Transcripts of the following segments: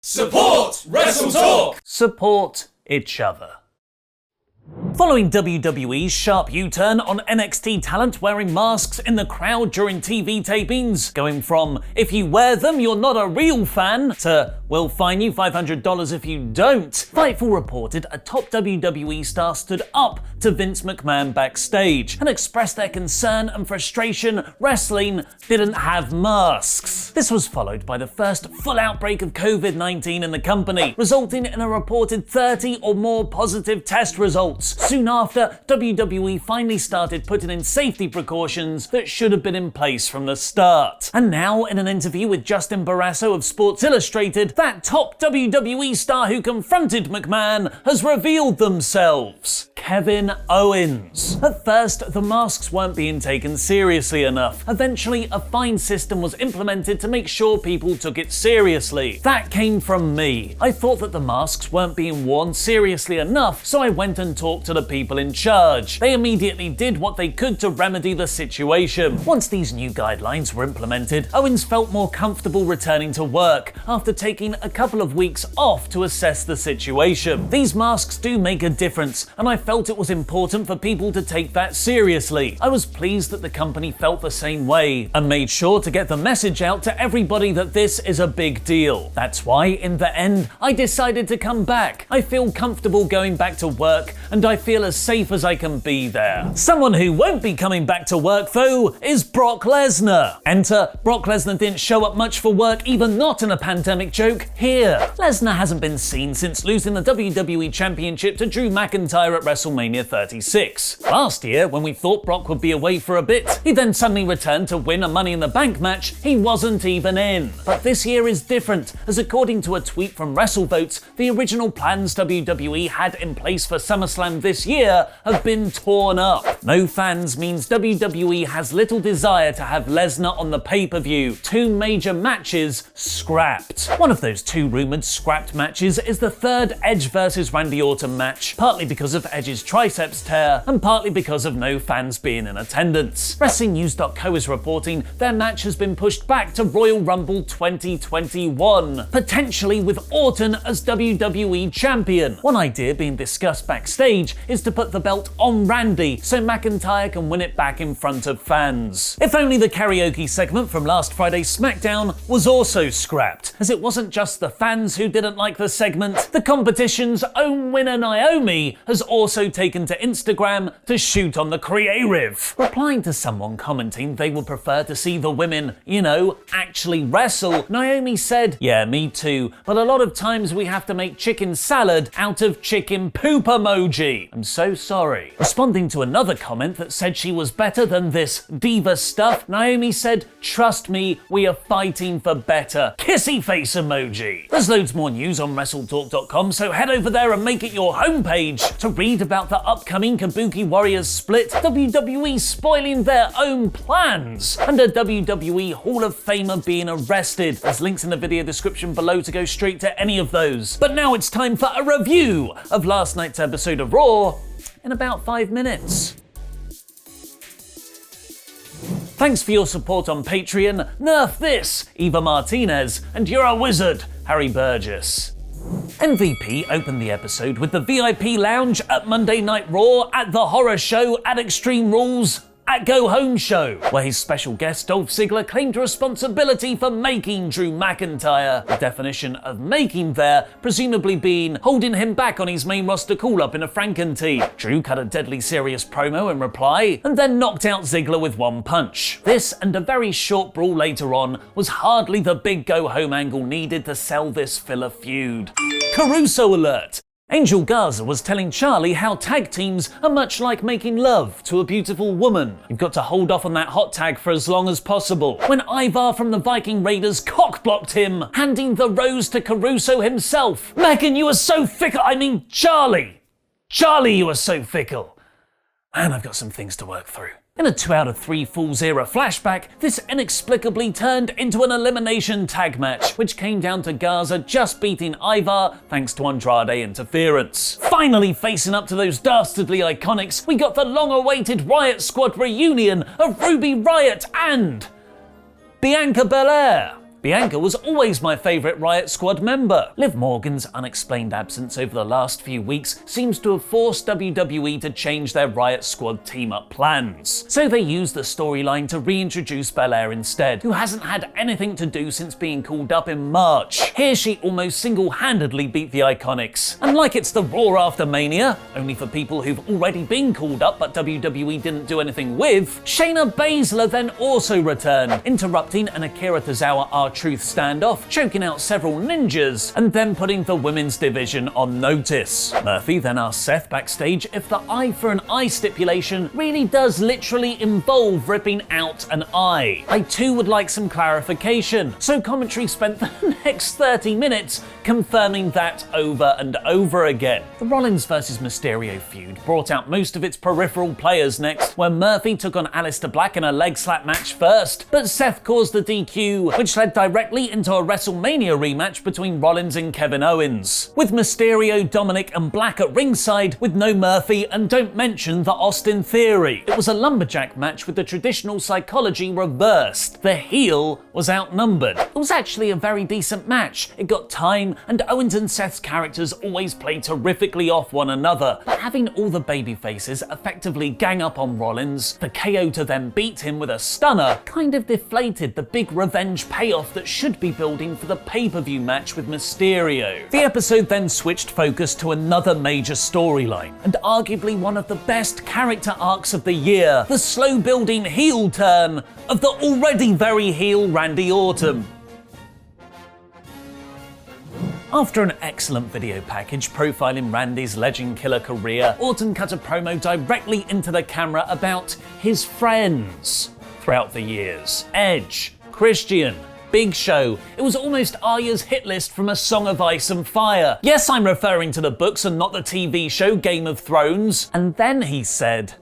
Support WrestleTalk! Support each other. Following WWE's sharp U-turn on NXT talent wearing masks in the crowd during TV tapings, going from "if you wear them, you're not a real fan" to "we'll fine you $500 if you don't," Fightful reported a top WWE star stood up to Vince McMahon backstage and expressed their concern and frustration wrestling didn't have masks. This was followed by the first full outbreak of COVID-19 in the company, resulting in a reported 30 or more positive test results. Soon after, WWE finally started putting in safety precautions that should have been in place from the start. And now, in an interview with Justin Barrasso of Sports Illustrated, that top WWE star who confronted McMahon has revealed themselves. Kevin Owens. At first, the masks weren't being taken seriously enough. Eventually, a fine system was implemented to make sure people took it seriously. That came from me. I thought that the masks weren't being worn seriously enough, so I went and talked to the people in charge. They immediately did what they could to remedy the situation. Once these new guidelines were implemented, Owens felt more comfortable returning to work after taking a couple of weeks off to assess the situation. These masks do make a difference, and I felt it was important for people to take that seriously. I was pleased that the company felt the same way and made sure to get the message out to everybody that this is a big deal. That's why, in the end, I decided to come back. I feel comfortable going back to work, and I feel as safe as I can be there. Someone who won't be coming back to work, though, is Brock Lesnar. Enter, Brock Lesnar didn't show up much for work, even not in a pandemic joke here. Lesnar hasn't been seen since losing the WWE Championship to Drew McIntyre at WrestleMania 36. Last year, when we thought Brock would be away for a bit, he then suddenly returned to win a Money in the Bank match he wasn't even in. But this year is different, as according to a tweet from WrestleVotes, the original plans WWE had in place for SummerSlam this year have been torn up. No fans means WWE has little desire to have Lesnar on the pay-per-view. 2 major matches scrapped. One of those 2 rumored scrapped matches is the third Edge vs Randy Orton match, partly because of Edge's triceps tear and partly because of no fans being in attendance. WrestlingNews.co is reporting their match has been pushed back to Royal Rumble 2021, potentially with Orton as WWE champion. One idea being discussed backstage is to put the belt on Randy so McIntyre can win it back in front of fans. If only the karaoke segment from last Friday's SmackDown was also scrapped, as it wasn't just the fans who didn't like the segment. The competition's own winner Naomi has also taken to Instagram to shoot on the creative. Replying to someone commenting they would prefer to see the women, actually wrestle, Naomi said, "Yeah, me too, but a lot of times we have to make chicken salad out of chicken poop emoji. I'm so sorry." Responding to another comment that said she was better than this diva stuff, Naomi said, "Trust me, we are fighting for better. Kissy face emoji." There's loads more news on WrestleTalk.com, so head over there and make it your homepage to read about the upcoming Kabuki Warriors split, WWE spoiling their own plans, and a WWE Hall of Famer being arrested. There's links in the video description below to go straight to any of those. But now it's time for a review of last night's episode of Raw in about 5 minutes. Thanks for your support on Patreon. Nerf this, Eva Martinez, and you're a wizard, Harry Burgess. MVP opened the episode with the VIP lounge at Monday Night Raw, at the horror show, at Extreme Rules, at Go Home Show, where his special guest Dolph Ziggler claimed responsibility for making Drew McIntyre. The definition of making there presumably being holding him back on his main roster call-up in a Franken-tee. Drew cut a deadly serious promo in reply, and then knocked out Ziggler with 1 punch. This and a very short brawl later on was hardly the big go-home angle needed to sell this filler feud. Caruso alert! Angel Garza was telling Charlie how tag teams are much like making love to a beautiful woman. You've got to hold off on that hot tag for as long as possible. When Ivar from the Viking Raiders cock-blocked him, handing the rose to Caruso himself. Megan, you are so fickle. Charlie, you are so fickle. Man, I've got some things to work through. In a 2 out of 3 Falls era flashback, this inexplicably turned into an elimination tag match, which came down to Garza just beating Ivar thanks to Andrade interference. Finally facing up to those dastardly iconics, we got the long-awaited Riot Squad reunion of Ruby Riott and Bianca Belair. Bianca was always my favourite Riot Squad member. Liv Morgan's unexplained absence over the last few weeks seems to have forced WWE to change their Riot Squad team-up plans. So they used the storyline to reintroduce Belair instead, who hasn't had anything to do since being called up in March. Here she almost single-handedly beat the Iconics. And like it's the Raw after Mania, only for people who've already been called up but WWE didn't do anything with, Shayna Baszler then also returned, interrupting an Akira Tozawa R-Truth standoff, choking out several ninjas, and then putting the women's division on notice. Murphy then asked Seth backstage if the eye for an eye stipulation really does literally involve ripping out an eye. I too would like some clarification, so commentary spent the next 30 minutes confirming that over and over again. The Rollins vs Mysterio feud brought out most of its peripheral players next, where Murphy took on Aleister Black in a leg slap match first, but Seth caused the DQ, which led directly into a WrestleMania rematch between Rollins and Kevin Owens, with Mysterio, Dominic and Black at ringside with no Murphy, and don't mention the Austin Theory. It was a lumberjack match with the traditional psychology reversed. The heel was outnumbered. It was actually a very decent match. It got time, and Owens and Seth's characters always play terrifically off one another, but having all the babyfaces effectively gang up on Rollins, the KO to then beat him with a stunner, kind of deflated the big revenge payoff that should be building for the pay-per-view match with Mysterio. The episode then switched focus to another major storyline, and arguably one of the best character arcs of the year, the slow-building heel turn of the already very heel Randy Orton. After an excellent video package profiling Randy's legend killer career, Orton cut a promo directly into the camera about his friends throughout the years. Edge, Christian, Big Show. It was almost Arya's hit list from A Song of Ice and Fire. Yes, I'm referring to the books and not the TV show Game of Thrones. And then he said,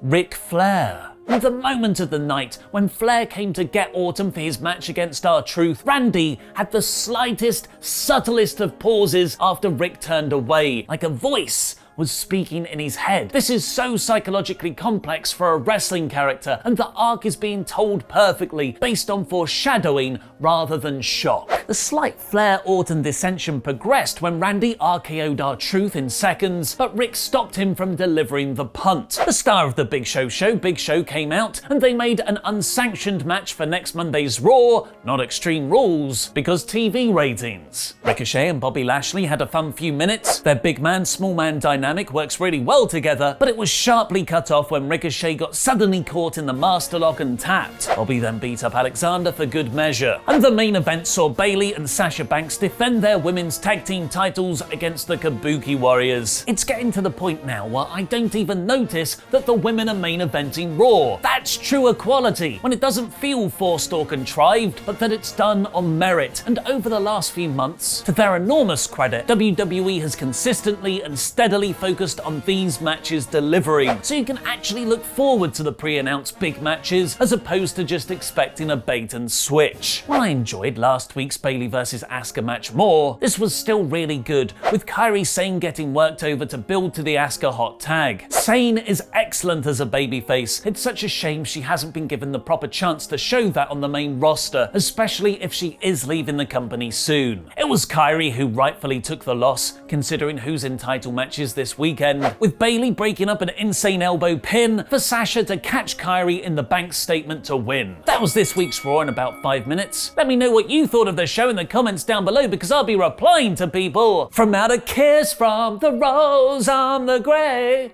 Ric Flair. In the moment of the night, when Flair came to get Orton for his match against R-Truth, Randy had the slightest, subtlest of pauses after Rick turned away, like a voice was speaking in his head. This is so psychologically complex for a wrestling character, and the arc is being told perfectly, based on foreshadowing rather than shock. The slight Flair-Orton dissension progressed when Randy RKO'd R-Truth in seconds, but Rick stopped him from delivering the punt. The star of the Big Show show, Big Show, came out, and they made an unsanctioned match for next Monday's Raw, not Extreme Rules, because TV ratings. Ricochet and Bobby Lashley had a fun few minutes. Their big man, small man dynamic works really well together, but it was sharply cut off when Ricochet got suddenly caught in the master lock and tapped. Bobby then beat up Alexander for good measure. And the main event saw Bayley and Sasha Banks defend their women's tag team titles against the Kabuki Warriors. It's getting to the point now where I don't even notice that the women are main eventing Raw. That's true equality, when it doesn't feel forced or contrived, but that it's done on merit. And over the last few months, to their enormous credit, WWE has consistently and steadily focused on these matches delivering, so you can actually look forward to the pre-announced big matches as opposed to just expecting a bait and switch. While I enjoyed last week's Bayley vs Asuka match more, this was still really good, with Kairi Sane getting worked over to build to the Asuka hot tag. Sane is excellent as a babyface. It's such a shame she hasn't been given the proper chance to show that on the main roster, especially if she is leaving the company soon. It was Kairi who rightfully took the loss, considering who's in title matches this weekend, with Bayley breaking up an insane elbow pin for Sasha to catch Kairi in the Banks statement to win. That was this week's Raw in about 5 minutes. Let me know what you thought of the show in the comments down below, because I'll be replying to people. From out a kiss from the rose on the grave.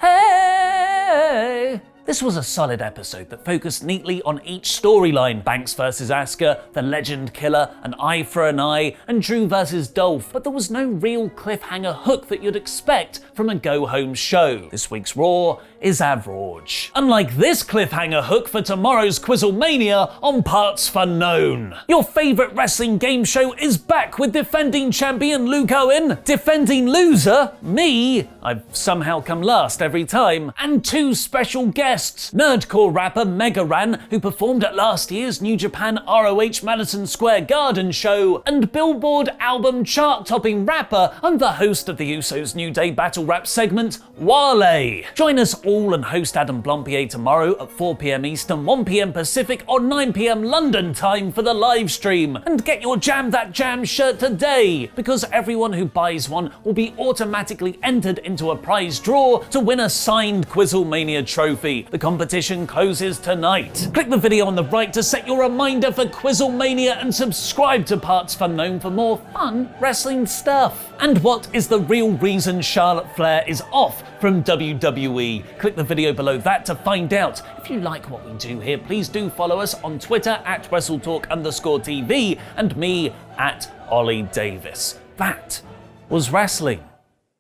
Hey! This was a solid episode that focused neatly on each storyline. Banks vs Asuka, the legend killer, an eye for an eye, and Drew vs Dolph, but there was no real cliffhanger hook that you'd expect from a go-home show. This week's Raw is average. Unlike this cliffhanger hook for tomorrow's QuizzleMania on Parts Unknown. Your favourite wrestling game show is back with defending champion Luke Owen, defending loser, me, I've somehow come last every time, and 2 special guests, nerdcore rapper Mega Ran, who performed at last year's New Japan ROH Madison Square Garden show, and Billboard album chart-topping rapper and the host of the Usos New Day Battle Rap segment, Wale. Join us all and host Adam Blompier tomorrow at 4 PM Eastern, 1 PM Pacific or 9 PM London time for the live stream. And get your Jam That Jam shirt today, because everyone who buys one will be automatically entered into a prize draw to win a signed QuizzleMania trophy. The competition closes tonight. Click the video on the right to set your reminder for QuizzleMania and subscribe to Parts Unknown for more fun wrestling stuff. And what is the real reason Charlotte Flair is off from WWE? Click the video below that to find out. If you like what we do here, please do follow us on Twitter at WrestleTalk_TV and me at Ollie Davis. That was wrestling.